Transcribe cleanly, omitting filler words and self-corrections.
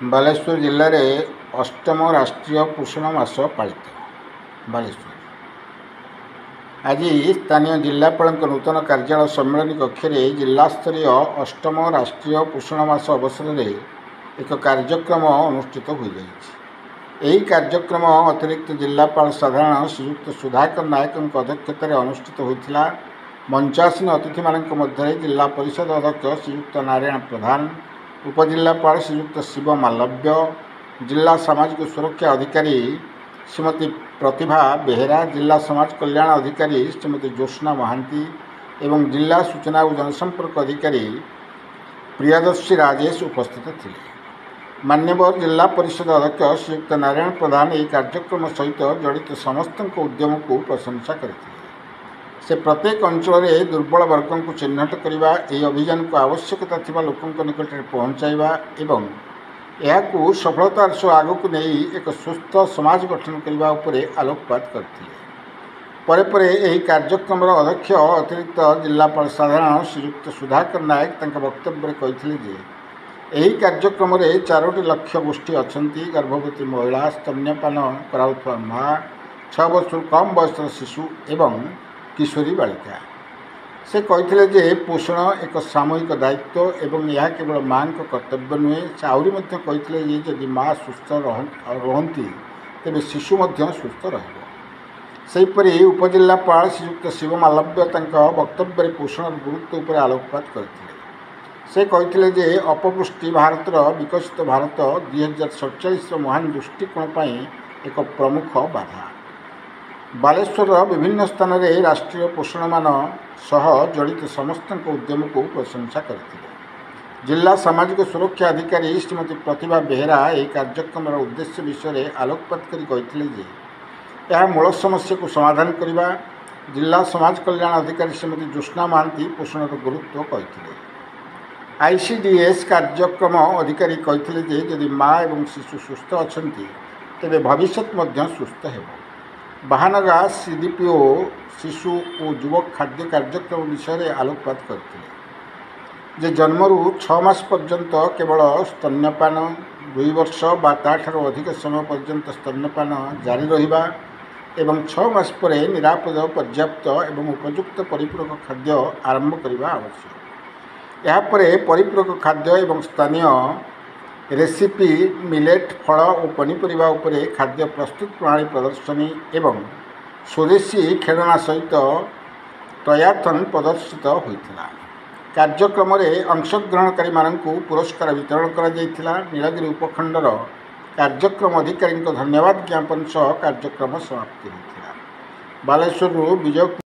बालेश्वर जिले में अष्टम राष्ट्रीय पोषण मास पालित। बालेश्वर आज स्थानीय जिलापाल नूतन कार्यालय सम्मेलन कक्ष जिला स्तरीय अष्टम राष्ट्रीय पोषण मास अवसर में एक कार्यक्रम अनुष्ठित हो जाए। कार्यक्रम अतिरिक्त जिलापाल साधारण श्रीयुक्त सुधाकर नायक अध्यक्षतार अनुष्ठित होता। मंचासीन अतिथि मानक मध्य जिला परिषद अध्यक्ष श्रीयुक्त नारायण प्रधान, उपजिलापाल श्रीयुक्त शिव मालव्य, जिला सामाजिक सुरक्षा अधिकारी श्रीमती प्रतिभा बेहेरा, जिला समाज कल्याण अधिकारी श्रीमती ज्योत्ना महांती एवं जिला सूचना और जनसंपर्क अधिकारी प्रियदर्शी राजेश उपस्थित थे। मान्यवर जिला परिषद अध्यक्ष श्रीयुक्त नारायण प्रधान यह कार्यक्रम सहित जड़ित समस्त उद्यम को प्रशंसा करते। से प्रत्येक अंचल में दुर्बल वर्ग को चिन्हट करने यह अभियान को आवश्यकता थिबा लोकों निकट में पहुँचाइबा एवं यह सफलतार सह आगक नहीं एक सुस्थ समाज गठन करने उपरे आलोकपात करते। परे यह कार्यक्रम अध्यक्ष अतिरिक्त जिलापाल साधारण श्रीयुक्त सुधाकर नायक वक्तव्य कहते यही कार्यक्रम में 4टी लक्ष्य गोष्ठी अच्छी। गर्भवती महिला, स्तन्यपान कराउथुवा माँ, 6 वर्ष कम बयसर शिशु एवं किशोरी बालिका। से कहते जे पोषण एक सामूहिक दायित्व एवं यह केवल माँ का कर्तव्य नुहे। से आहरी कहते जदि माँ सुस्थ रहती तेज शिशु सुस्थ रहीपरी उपजिलापाल श्रीयुक्त शिव मालव्य वक्तव्य पोषण गुरुत्व उपर आलोकपात करते। से कहते जे अपपुष्टि भारतर विकसित भारत 2047 महान दृष्टिकोण पर एक प्रमुख बाधा। बालेश्वर विभिन्न स्थान में राष्ट्रीय पोषण मान सह जड़ित समस्त उद्यम को प्रशंसा करते। जिला सामाजिक सुरक्षा अधिकारी श्रीमती प्रतिभा बेहेरा यह कार्यक्रम उद्देश्य विषय आलोकपात कहते यह मूल समस्या को समाधान करने। जिला समाज कल्याण अधिकारी श्रीमती ज्योत्ना महांती पोषण गुरुत्व कहते। ICDS कार्यक्रम अधिकारी कहते जदि माँ एवं शिशु सुस्थ अच्छा तेरे भविष्य सुस्थ हो। बाहानगा CDPO शिशु और युवक खाद्य कार्यक्रम विषय में आलोकपात करते जे जन्मरू 6 मास पर्यंत केवल स्तन्यपान, 2 वर्ष बा ताठार अधिक समय पर्यंत स्तन्यपान जारी रहिबा एवं 6 मास पर निरापद, पर्याप्त एवं उपयुक्त परिपूरक खाद्य आरंभ करने आवश्यक। यापर परिपूरक खाद्य एवं स्थानीय रेसिपी, मिलेट, फल और पनीपरिया उपरे खाद्य प्रस्तुत प्रणाली प्रदर्शनी एवं स्वदेशी खेलना सहित टयाथन प्रदर्शित होता। कार्यक्रम में अंशग्रहणकारी मानू पुरस्कार वितरण करा जायथिला। नीलगिरी उपखंडर कार्यक्रम अधिकारी धन्यवाद ज्ञापन सह कार्यक्रम समाप्ति होता। बालेश्वर विजय।